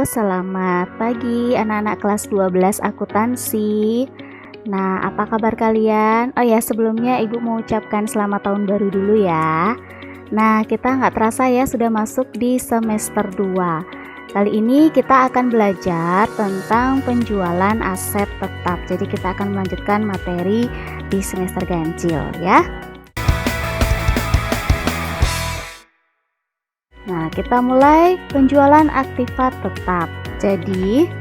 selamat pagi anak-anak kelas 12 akuntansi. Nah, apa kabar kalian? Oh ya, sebelumnya Ibu mau ucapkan selamat tahun baru dulu ya. Nah, kita nggak terasa ya sudah masuk di semester 2. Kali ini kita akan belajar tentang penjualan aset tetap. Jadi kita akan melanjutkan materi di semester ganjil ya. Nah, kita mulai penjualan aktiva tetap. Jadi,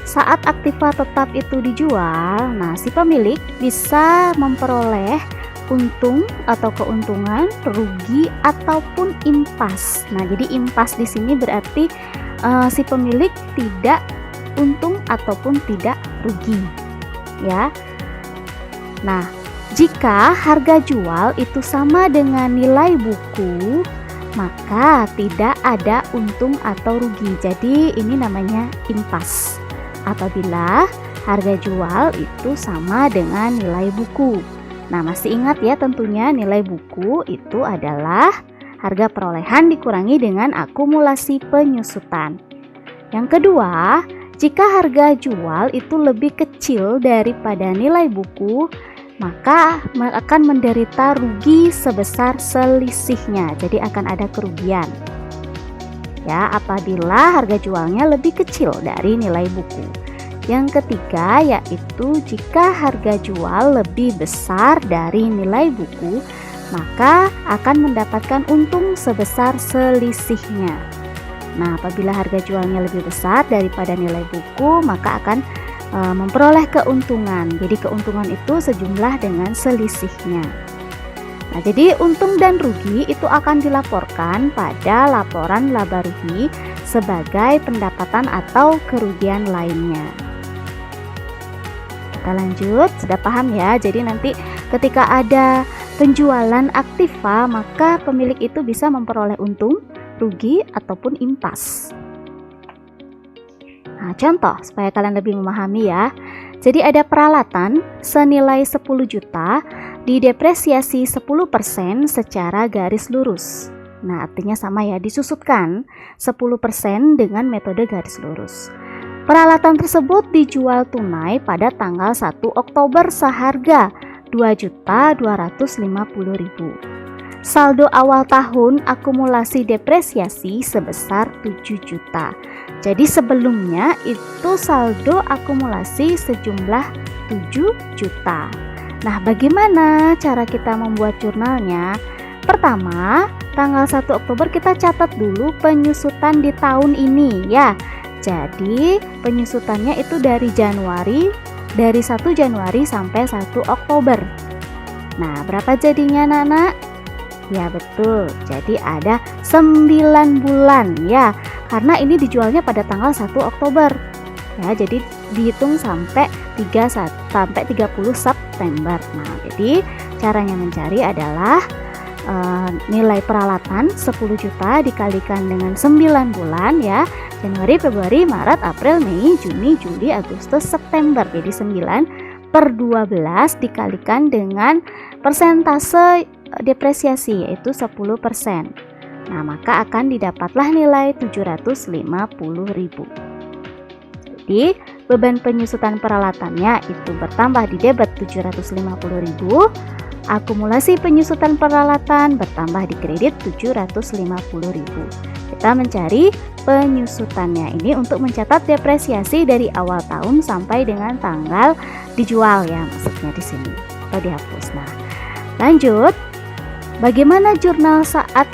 saat aktiva tetap itu dijual, nah si pemilik bisa memperoleh untung atau keuntungan, rugi ataupun impas. Nah, jadi impas di sini berarti si pemilik tidak untung ataupun tidak rugi, ya. Nah, jika harga jual itu sama dengan nilai buku, maka tidak ada untung atau rugi. Jadi ini namanya impas apabila harga jual itu sama dengan nilai buku. Nah, masih ingat ya tentunya nilai buku itu adalah harga perolehan dikurangi dengan akumulasi penyusutan. Yang kedua, jika harga jual itu lebih kecil daripada nilai buku, maka akan menderita rugi sebesar selisihnya. Jadi akan ada kerugian ya apabila harga jualnya lebih kecil dari nilai buku. Yang ketiga yaitu jika harga jual lebih besar dari nilai buku, maka akan mendapatkan untung sebesar selisihnya. Nah, apabila harga jualnya lebih besar daripada nilai buku, maka akan memperoleh keuntungan. Jadi keuntungan itu sejumlah dengan selisihnya. Nah, jadi untung dan rugi itu akan dilaporkan pada laporan laba rugi sebagai pendapatan atau kerugian lainnya. Kita lanjut, sudah paham ya? Jadi nanti ketika ada penjualan aktiva, maka pemilik itu bisa memperoleh untung, rugi ataupun impas. Nah, contoh supaya kalian lebih memahami ya. Jadi ada peralatan senilai 10 juta didepresiasi 10% secara garis lurus. Nah, artinya sama ya, disusutkan 10% dengan metode garis lurus. Peralatan tersebut dijual tunai pada tanggal 1 Oktober seharga 2.250.000. Saldo awal tahun akumulasi depresiasi sebesar 7 juta. Jadi sebelumnya itu saldo akumulasi sejumlah 7 juta. Nah, bagaimana cara kita membuat jurnalnya? Pertama, tanggal 1 Oktober kita catat dulu penyusutan di tahun ini ya. Jadi penyusutannya itu dari 1 Januari sampai 1 Oktober. Nah, berapa jadinya anak-anak? Ya betul, jadi ada 9 bulan ya, karena ini dijualnya pada tanggal 1 Oktober ya, jadi dihitung sampai 30 September. Nah, jadi caranya mencari adalah nilai peralatan 10 juta dikalikan dengan 9 bulan ya, Januari, Februari, Maret, April, Mei, Juni, Juli, Agustus, September. Jadi 9/12 dikalikan dengan persentase depresiasi yaitu 10%. Nah, maka akan didapatlah nilai 750.000. Jadi beban penyusutan peralatannya itu bertambah di debit 750.000, akumulasi penyusutan peralatan bertambah di kredit 750.000. Kita mencari penyusutannya ini untuk mencatat depresiasi dari awal tahun sampai dengan tanggal dijual ya, maksudnya di sini atau dihapus. Nah, lanjut. Bagaimana jurnal saat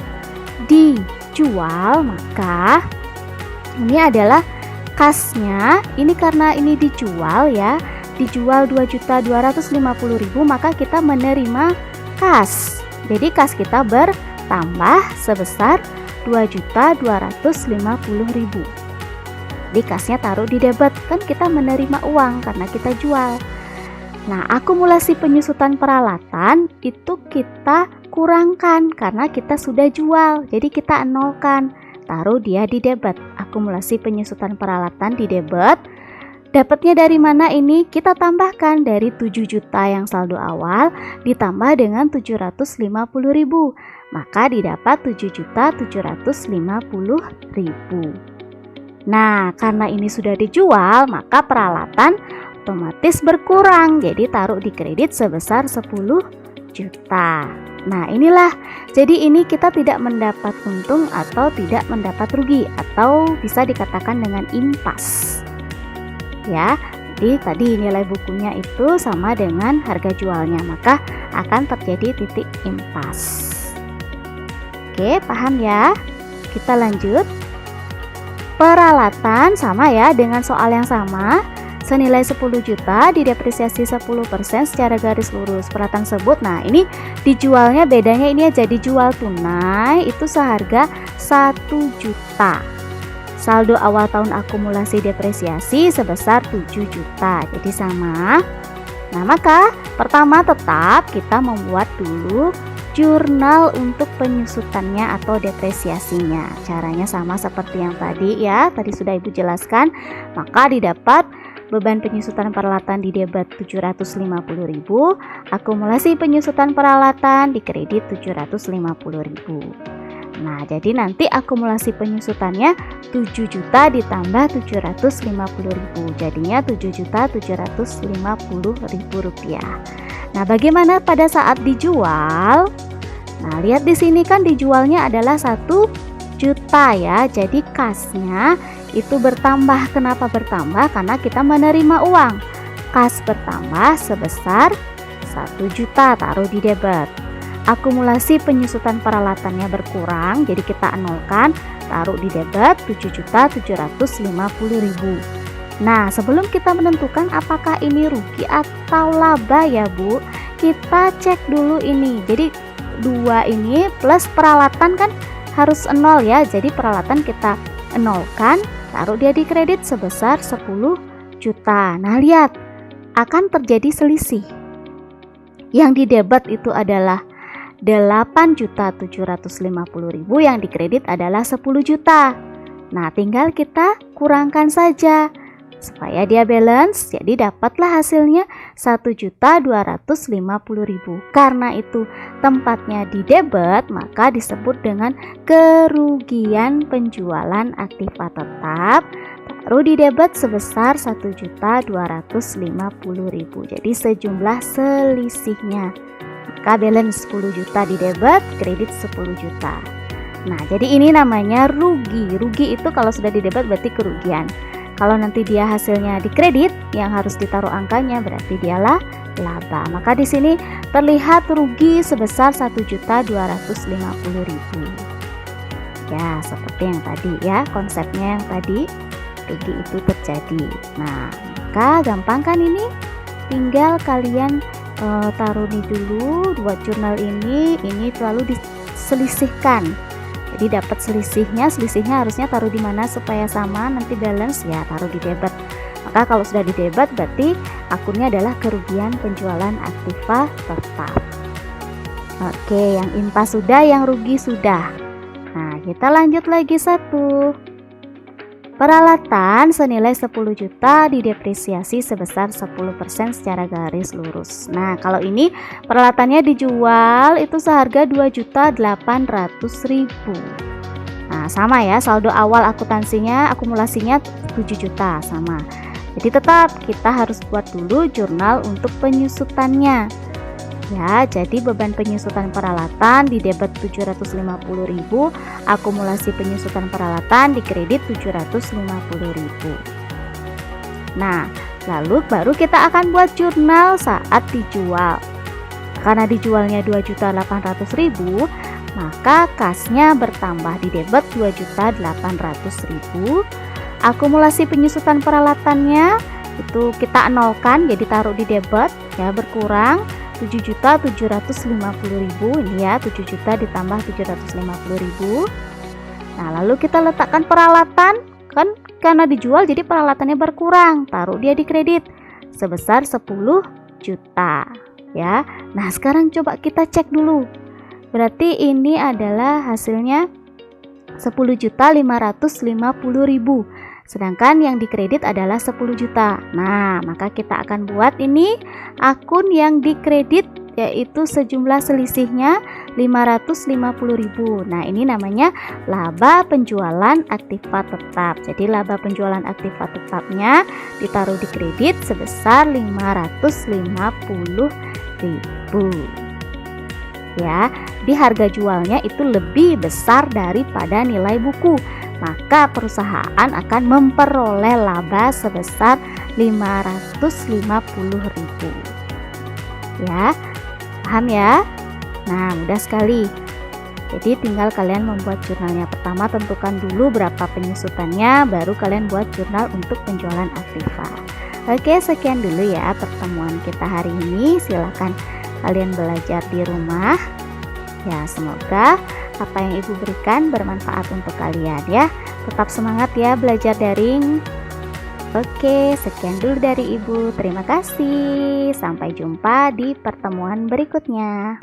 dijual? Maka ini adalah kasnya. Ini karena ini dijual ya, dijual 2.250.000, maka kita menerima kas. Jadi kas kita bertambah sebesar 2.250.000. Di kasnya taruh di debit, kan kita menerima uang karena kita jual. Nah, akumulasi penyusutan peralatan itu kita kurangkan karena kita sudah jual, jadi kita nolkan, taruh dia di debit. Akumulasi penyusutan peralatan di debit. Dapatnya dari mana ini? Kita tambahkan dari 7 juta yang saldo awal ditambah dengan 750.000, maka didapat 7.750.000. Nah, karena ini sudah dijual, maka peralatan otomatis berkurang. Jadi taruh di kredit sebesar 10 juta. Nah, inilah. Jadi ini kita tidak mendapat untung atau tidak mendapat rugi, atau bisa dikatakan dengan impas. Ya, jadi tadi nilai bukunya itu sama dengan harga jualnya, maka akan terjadi titik impas. Oke, paham ya? Kita lanjut. Peralatan sama ya, dengan soal yang sama, senilai 10 juta didepresiasi 10% secara garis lurus. Peralatan tersebut, nah ini dijualnya bedanya ini aja, dijual tunai itu seharga 1 juta. Saldo awal tahun akumulasi depresiasi sebesar 7 juta. Jadi sama. Nah, maka pertama tetap kita membuat dulu jurnal untuk penyusutannya atau depresiasinya. Caranya sama seperti yang tadi ya, tadi sudah Ibu jelaskan. Maka didapat beban penyusutan peralatan di debit 750.000, akumulasi penyusutan peralatan di kredit 750.000. Nah, jadi nanti akumulasi penyusutannya 7 juta ditambah 750.000, jadinya 7.750.000 rupiah. Nah, bagaimana pada saat dijual? Nah, lihat di sini kan dijualnya adalah 1 juta ya. Jadi kasnya itu bertambah. Kenapa bertambah? Karena kita menerima uang. Kas bertambah sebesar 1 juta, taruh di debit. Akumulasi penyusutan peralatannya berkurang, jadi kita nolkan, taruh di debit 7.750.000. Nah, sebelum kita menentukan apakah ini rugi atau laba ya Bu, kita cek dulu ini. Jadi 2 ini plus peralatan kan harus 0 ya. Jadi peralatan kita nolkan, taruh dia di kredit sebesar 10 juta. Nah, lihat akan terjadi selisih. Yang di debit itu adalah 8.750.000, yang di kredit adalah 10 juta. Nah, tinggal kita kurangkan saja supaya dia balance, jadi dapatlah hasilnya 1.250.000. Karena itu tempatnya di debit, maka disebut dengan kerugian penjualan aktiva tetap. Taruh di debit sebesar 1.250.000. Jadi sejumlah selisihnya. Maka balance 10 juta di debit, kredit 10 juta. Nah, jadi ini namanya rugi. Rugi itu kalau sudah di debit berarti kerugian. Kalau nanti dia hasilnya di kredit, yang harus ditaruh angkanya berarti dialah laba. Maka di sini terlihat rugi sebesar 1.250.000. Ya, seperti yang tadi ya, konsepnya yang tadi, rugi itu terjadi. Nah, maka gampang kan ini? Tinggal kalian taruh nih dulu buat jurnal ini selalu diselisihkan. Jadi dapat selisihnya harusnya taruh di mana supaya sama, nanti balance ya taruh di debit. Maka kalau sudah di debit berarti akunnya adalah kerugian penjualan aktiva tetap. Oke, yang impas sudah, yang rugi sudah. Nah, kita lanjut lagi satu. Peralatan senilai 10 juta didepresiasi sebesar 10% secara garis lurus. Nah, kalau ini peralatannya dijual itu seharga 2.800.000. Nah, sama ya, saldo awal akumulasinya 7 juta sama. Jadi tetap kita harus buat dulu jurnal untuk penyusutannya. Ya, jadi beban penyusutan peralatan di debit 750.000, akumulasi penyusutan peralatan di kredit 750.000. Nah, lalu baru kita akan buat jurnal saat dijual. Karena dijualnya 2.800.000, maka kasnya bertambah di debit 2.800.000. Akumulasi penyusutan peralatannya itu kita nolkan, jadi taruh di debit ya, berkurang 7.750.000. ini ya, 7 juta ditambah 750.000. Nah, lalu kita letakkan peralatan, kan karena dijual jadi peralatannya berkurang, taruh dia di kredit sebesar 10 juta ya. Nah, sekarang coba kita cek dulu. Berarti ini adalah hasilnya 10.550.000. Sedangkan yang dikredit adalah 10 juta. Nah, maka kita akan buat ini akun yang dikredit, yaitu sejumlah selisihnya 550.000. Nah, ini namanya laba penjualan aktiva tetap. Jadi laba penjualan aktiva tetapnya ditaruh di kredit sebesar 550.000. Ya, di harga jualnya itu lebih besar daripada nilai buku, maka perusahaan akan memperoleh laba sebesar 550.000. Ya, paham ya? Nah, mudah sekali. Jadi tinggal kalian membuat jurnalnya. Pertama tentukan dulu berapa penyusutannya, baru kalian buat jurnal untuk penjualan aktiva. Oke, sekian dulu ya pertemuan kita hari ini. Silakan kalian belajar di rumah. Ya, semoga apa yang Ibu berikan bermanfaat untuk kalian ya. Tetap semangat ya belajar daring. Oke, sekian dulu dari Ibu. Terima kasih. Sampai jumpa di pertemuan berikutnya.